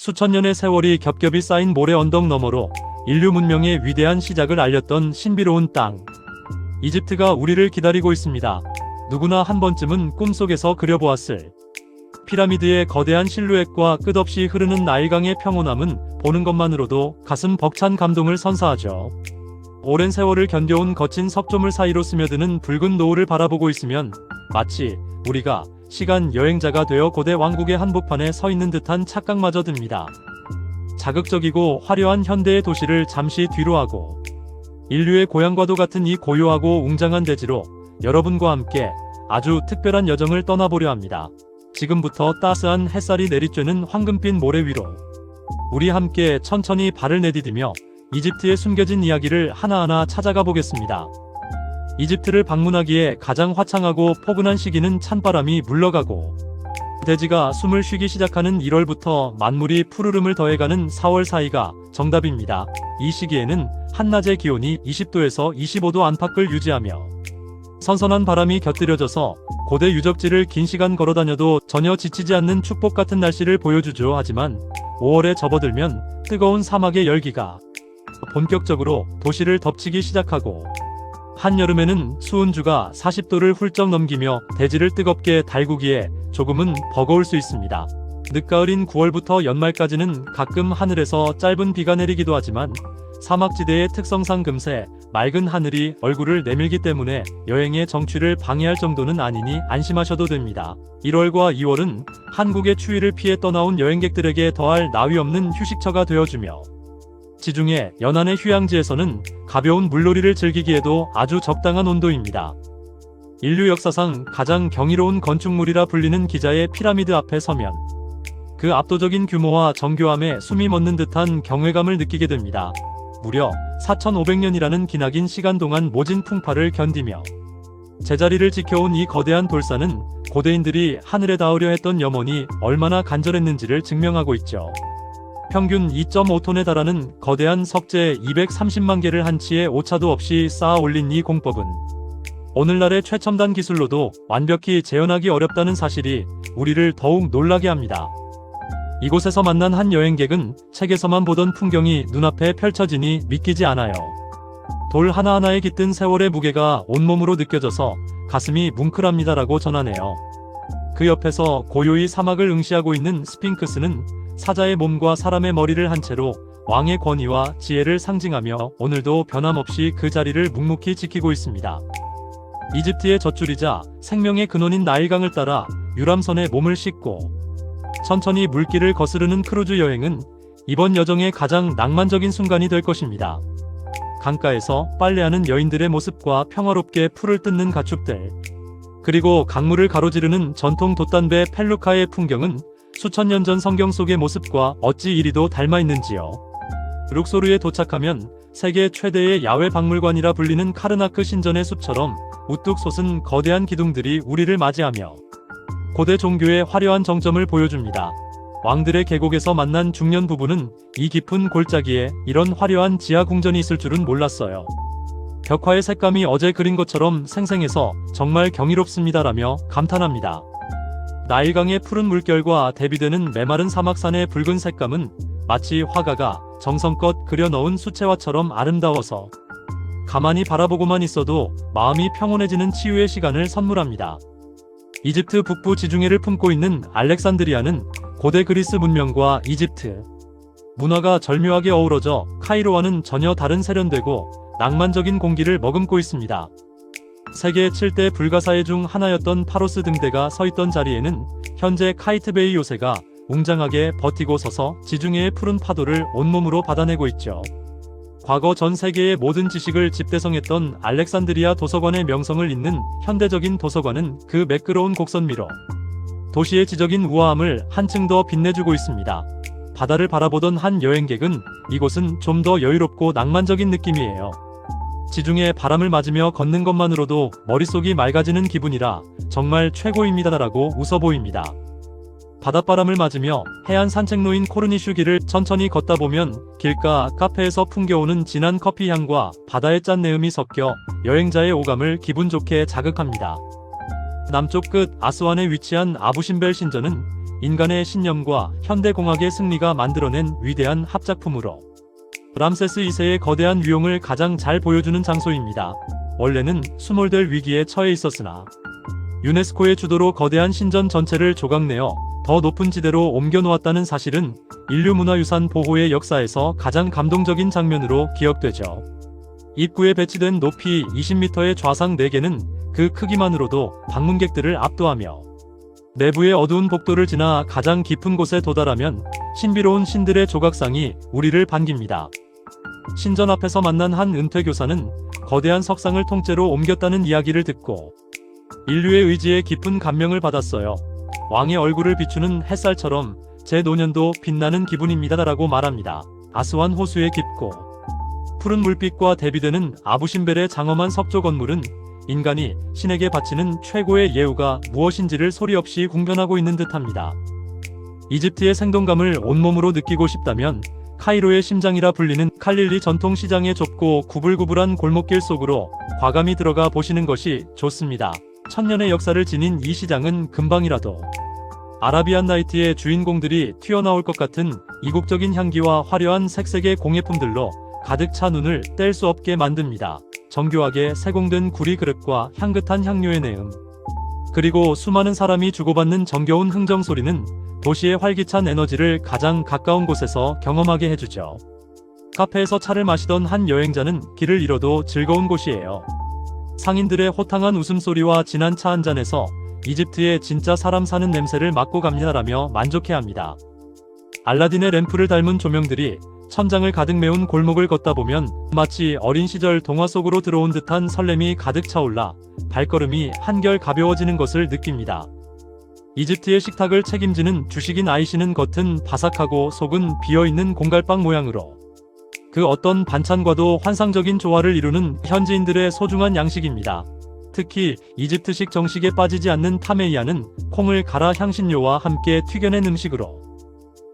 수천 년의 세월이 겹겹이 쌓인 모래 언덕 너머로 인류 문명의 위대한 시작을 알렸던 신비로운 땅. 이집트가 우리를 기다리고 있습니다. 누구나 한 번쯤은 꿈속에서 그려보았을 피라미드의 거대한 실루엣과 끝없이 흐르는 나일강의 평온함은 보는 것만으로도 가슴 벅찬 감동을 선사하죠. 오랜 세월을 견뎌온 거친 석조물 사이로 스며드는 붉은 노을을 바라보고 있으면 마치 우리가 시간 여행자가 되어 고대 왕국의 한복판에 서 있는 듯한 착각마저 듭니다. 자극적이고 화려한 현대의 도시를 잠시 뒤로하고 인류의 고향과도 같은 이 고요하고 웅장한 대지로 여러분과 함께 아주 특별한 여정을 떠나보려 합니다. 지금부터 따스한 햇살이 내리쬐는 황금빛 모래 위로 우리 함께 천천히 발을 내디디며 이집트의 숨겨진 이야기를 하나하나 찾아가 보겠습니다. 이집트를 방문하기에 가장 화창하고 포근한 시기는 찬바람이 물러가고 대지가 숨을 쉬기 시작하는 1월부터 만물이 푸르름을 더해가는 4월 사이가 정답입니다. 이 시기에는 한낮의 기온이 20도에서 25도 안팎을 유지하며 선선한 바람이 곁들여져서 고대 유적지를 긴 시간 걸어다녀도 전혀 지치지 않는 축복 같은 날씨를 보여주죠. 하지만 5월에 접어들면 뜨거운 사막의 열기가 본격적으로 도시를 덮치기 시작하고 한여름에는 수은주가 40도를 훌쩍 넘기며 대지를 뜨겁게 달구기에 조금은 버거울 수 있습니다. 늦가을인 9월부터 연말까지는 가끔 하늘에서 짧은 비가 내리기도 하지만 사막지대의 특성상 금세 맑은 하늘이 얼굴을 내밀기 때문에 여행의 정취를 방해할 정도는 아니니 안심하셔도 됩니다. 1월과 2월은 한국의 추위를 피해 떠나온 여행객들에게 더할 나위 없는 휴식처가 되어주며 지중해 연안의 휴양지에서는 가벼운 물놀이를 즐기기에도 아주 적당한 온도입니다. 인류 역사상 가장 경이로운 건축물이라 불리는 기자의 피라미드 앞에 서면 그 압도적인 규모와 정교함에 숨이 멎는 듯한 경외감을 느끼게 됩니다. 무려 4500년이라는 기나긴 시간 동안 모진 풍파를 견디며 제자리를 지켜온 이 거대한 돌산은 고대인들이 하늘에 닿으려 했던 염원이 얼마나 간절했는지를 증명하고 있죠. 평균 2.5톤에 달하는 거대한 석재 230만 개를 한치의 오차도 없이 쌓아 올린 이 공법은 오늘날의 최첨단 기술로도 완벽히 재현하기 어렵다는 사실이 우리를 더욱 놀라게 합니다. 이곳에서 만난 한 여행객은 책에서만 보던 풍경이 눈앞에 펼쳐지니 믿기지 않아요. 돌 하나하나에 깃든 세월의 무게가 온몸으로 느껴져서 가슴이 뭉클합니다라고 전하네요. 그 옆에서 고요히 사막을 응시하고 있는 스핑크스는 사자의 몸과 사람의 머리를 한 채로 왕의 권위와 지혜를 상징하며 오늘도 변함없이 그 자리를 묵묵히 지키고 있습니다. 이집트의 젖줄이자 생명의 근원인 나일강을 따라 유람선에 몸을 싣고 천천히 물길을 거스르는 크루즈 여행은 이번 여정의 가장 낭만적인 순간이 될 것입니다. 강가에서 빨래하는 여인들의 모습과 평화롭게 풀을 뜯는 가축들, 그리고 강물을 가로지르는 전통 돛단배 펠루카의 풍경은 수천 년 전 성경 속의 모습과 어찌 이리도 닮아 있는지요. 룩소르에 도착하면 세계 최대의 야외 박물관이라 불리는 카르나크 신전의 숲처럼 우뚝 솟은 거대한 기둥들이 우리를 맞이하며 고대 종교의 화려한 정점을 보여줍니다. 왕들의 계곡에서 만난 중년 부부는 이 깊은 골짜기에 이런 화려한 지하 궁전이 있을 줄은 몰랐어요. 벽화의 색감이 어제 그린 것처럼 생생해서 정말 경이롭습니다라며 감탄합니다. 나일강의 푸른 물결과 대비되는 메마른 사막산의 붉은 색감은 마치 화가가 정성껏 그려 넣은 수채화처럼 아름다워서 가만히 바라보고만 있어도 마음이 평온해지는 치유의 시간을 선물합니다. 이집트 북부 지중해를 품고 있는 알렉산드리아는 고대 그리스 문명과 이집트 문화가 절묘하게 어우러져 카이로와는 전혀 다른 세련되고 낭만적인 공기를 머금고 있습니다. 세계 7대 불가사의 중 하나였던 파로스 등대가 서 있던 자리에는 현재 카이트베이 요새가 웅장하게 버티고 서서 지중해의 푸른 파도를 온몸으로 받아내고 있죠. 과거 전 세계의 모든 지식을 집대성했던 알렉산드리아 도서관의 명성을 잇는 현대적인 도서관은 그 매끄러운 곡선 위로 도시의 지적인 우아함을 한층 더 빛내주고 있습니다. 바다를 바라보던 한 여행객은 이곳은 좀 더 여유롭고 낭만적인 느낌이에요. 지중해 바람을 맞으며 걷는 것만으로도 머릿속이 맑아지는 기분이라 정말 최고입니다라고 웃어 보입니다. 바닷바람을 맞으며 해안 산책로인 코르니슈 길을 천천히 걷다 보면 길가 카페에서 풍겨오는 진한 커피 향과 바다의 짠내음이 섞여 여행자의 오감을 기분 좋게 자극합니다. 남쪽 끝 아스완에 위치한 아부신벨 신전은 인간의 신념과 현대공학의 승리가 만들어낸 위대한 합작품으로 람세스 2세의 거대한 위용을 가장 잘 보여주는 장소입니다. 원래는 수몰될 위기에 처해 있었으나 유네스코의 주도로 거대한 신전 전체를 조각내어 더 높은 지대로 옮겨놓았다는 사실은 인류 문화유산 보호의 역사에서 가장 감동적인 장면으로 기억되죠. 입구에 배치된 높이 20m의 좌상 4개는 그 크기만으로도 방문객들을 압도하며 내부의 어두운 복도를 지나 가장 깊은 곳에 도달하면 신비로운 신들의 조각상이 우리를 반깁니다. 신전 앞에서 만난 한 은퇴교사는 거대한 석상을 통째로 옮겼다는 이야기를 듣고 인류의 의지에 깊은 감명을 받았어요. 왕의 얼굴을 비추는 햇살처럼 제 노년도 빛나는 기분입니다라고 말합니다. 아스완 호수의 깊고 푸른 물빛과 대비되는 아부신벨의 장엄한 석조 건물은 인간이 신에게 바치는 최고의 예우가 무엇인지를 소리 없이 궁변하고 있는 듯합니다. 이집트의 생동감을 온몸으로 느끼고 싶다면 카이로의 심장이라 불리는 칼릴리 전통시장의 좁고 구불구불한 골목길 속으로 과감히 들어가 보시는 것이 좋습니다. 천년의 역사를 지닌 이 시장은 금방이라도 아라비안 나이트의 주인공들이 튀어나올 것 같은 이국적인 향기와 화려한 색색의 공예품들로 가득 차 눈을 뗄 수 없게 만듭니다. 정교하게 세공된 구리 그릇과 향긋한 향료의 내음, 그리고 수많은 사람이 주고받는 정겨운 흥정 소리는 도시의 활기찬 에너지를 가장 가까운 곳에서 경험하게 해주죠. 카페에서 차를 마시던 한 여행자는 길을 잃어도 즐거운 곳이에요. 상인들의 호탕한 웃음소리와 진한 차 한 잔에서 이집트의 진짜 사람 사는 냄새를 맡고 갑니다라며 만족해합니다. 알라딘의 램프를 닮은 조명들이 천장을 가득 메운 골목을 걷다 보면 마치 어린 시절 동화 속으로 들어온 듯한 설렘이 가득 차올라 발걸음이 한결 가벼워지는 것을 느낍니다. 이집트의 식탁을 책임지는 주식인 아이시는 겉은 바삭하고 속은 비어있는 공갈빵 모양으로 그 어떤 반찬과도 환상적인 조화를 이루는 현지인들의 소중한 양식입니다. 특히 이집트식 정식에 빠지지 않는 타메이아는 콩을 갈아 향신료와 함께 튀겨낸 음식으로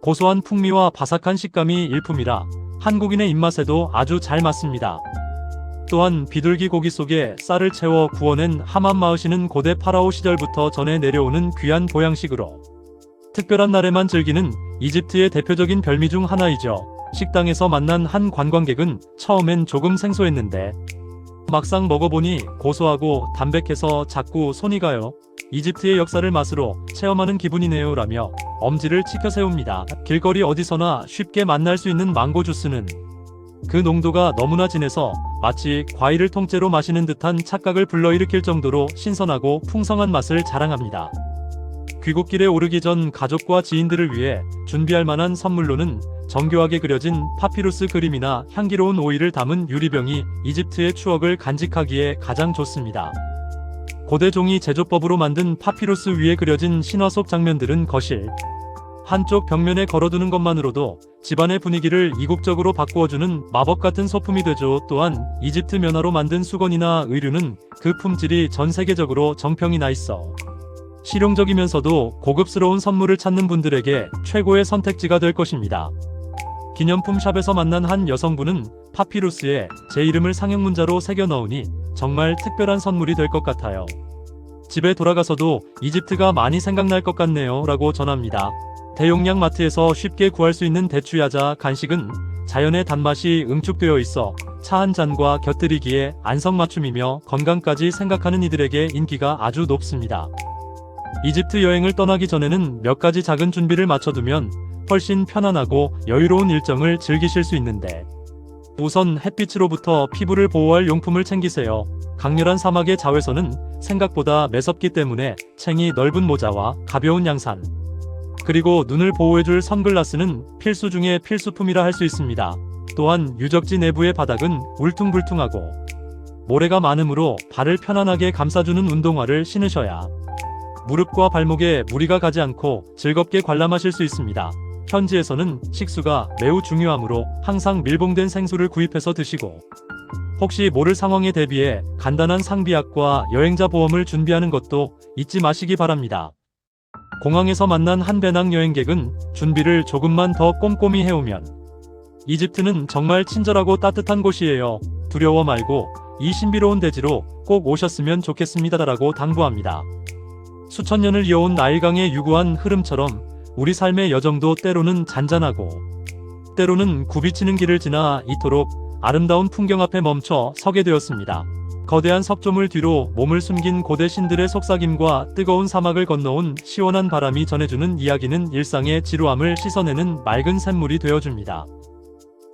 고소한 풍미와 바삭한 식감이 일품이라 한국인의 입맛에도 아주 잘 맞습니다. 또한 비둘기 고기 속에 쌀을 채워 구워낸 하맘마으시는 고대 파라오 시절부터 전해 내려오는 귀한 보양식으로 특별한 날에만 즐기는 이집트의 대표적인 별미 중 하나이죠. 식당에서 만난 한 관광객은 처음엔 조금 생소했는데 막상 먹어보니 고소하고 담백해서 자꾸 손이 가요. 이집트의 역사를 맛으로 체험하는 기분이네요 라며 엄지를 치켜세웁니다. 길거리 어디서나 쉽게 만날 수 있는 망고 주스는 그 농도가 너무나 진해서 마치 과일을 통째로 마시는 듯한 착각을 불러일으킬 정도로 신선하고 풍성한 맛을 자랑합니다. 귀국길에 오르기 전 가족과 지인들을 위해 준비할 만한 선물로는 정교하게 그려진 파피루스 그림이나 향기로운 오일을 담은 유리병이 이집트의 추억을 간직하기에 가장 좋습니다. 고대 종이 제조법으로 만든 파피루스 위에 그려진 신화 속 장면들은 거실 한쪽 벽면에 걸어두는 것만으로도 집안의 분위기를 이국적으로 바꾸어주는 마법 같은 소품이 되죠. 또한 이집트 면화로 만든 수건이나 의류는 그 품질이 전 세계적으로 정평이 나 있어 실용적이면서도 고급스러운 선물을 찾는 분들에게 최고의 선택지가 될 것입니다. 기념품 샵에서 만난 한 여성분은 파피루스에 제 이름을 상형문자로 새겨 넣으니 정말 특별한 선물이 될 것 같아요. 집에 돌아가서도 이집트가 많이 생각날 것 같네요 라고 전합니다. 대용량 마트에서 쉽게 구할 수 있는 대추야자 간식은 자연의 단맛이 응축되어 있어 차 한 잔과 곁들이기에 안성맞춤이며 건강까지 생각하는 이들에게 인기가 아주 높습니다. 이집트 여행을 떠나기 전에는 몇 가지 작은 준비를 마쳐두면 훨씬 편안하고 여유로운 일정을 즐기실 수 있는데 우선 햇빛으로부터 피부를 보호할 용품을 챙기세요. 강렬한 사막의 자외선은 생각보다 매섭기 때문에 챙이 넓은 모자와 가벼운 양산 그리고 눈을 보호해줄 선글라스는 필수 중의 필수품이라 할 수 있습니다. 또한 유적지 내부의 바닥은 울퉁불퉁하고 모래가 많으므로 발을 편안하게 감싸주는 운동화를 신으셔야 무릎과 발목에 무리가 가지 않고 즐겁게 관람하실 수 있습니다. 현지에서는 식수가 매우 중요하므로 항상 밀봉된 생수를 구입해서 드시고 혹시 모를 상황에 대비해 간단한 상비약과 여행자 보험을 준비하는 것도 잊지 마시기 바랍니다. 공항에서 만난 한 배낭 여행객은 준비를 조금만 더 꼼꼼히 해오면 이집트는 정말 친절하고 따뜻한 곳이에요. 두려워 말고 이 신비로운 대지로 꼭 오셨으면 좋겠습니다라고 당부합니다. 수천 년을 이어온 나일강의 유구한 흐름처럼 우리 삶의 여정도 때로는 잔잔하고 때로는 굽이치는 길을 지나 이토록 아름다운 풍경 앞에 멈춰 서게 되었습니다. 거대한 석조물 뒤로 몸을 숨긴 고대 신들의 속삭임과 뜨거운 사막을 건너온 시원한 바람이 전해주는 이야기는 일상의 지루함을 씻어내는 맑은 샘물이 되어줍니다.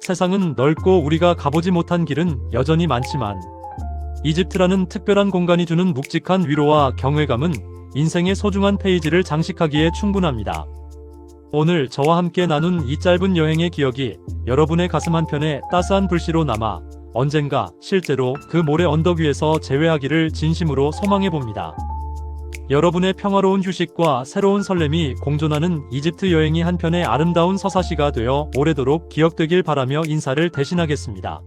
세상은 넓고 우리가 가보지 못한 길은 여전히 많지만 이집트라는 특별한 공간이 주는 묵직한 위로와 경외감은 인생의 소중한 페이지를 장식하기에 충분합니다. 오늘 저와 함께 나눈 이 짧은 여행의 기억이 여러분의 가슴 한편에 따스한 불씨로 남아 언젠가 실제로 그 모래 언덕 위에서 재회하기를 진심으로 소망해봅니다. 여러분의 평화로운 휴식과 새로운 설렘이 공존하는 이집트 여행이 한편의 아름다운 서사시가 되어 오래도록 기억되길 바라며 인사를 대신하겠습니다.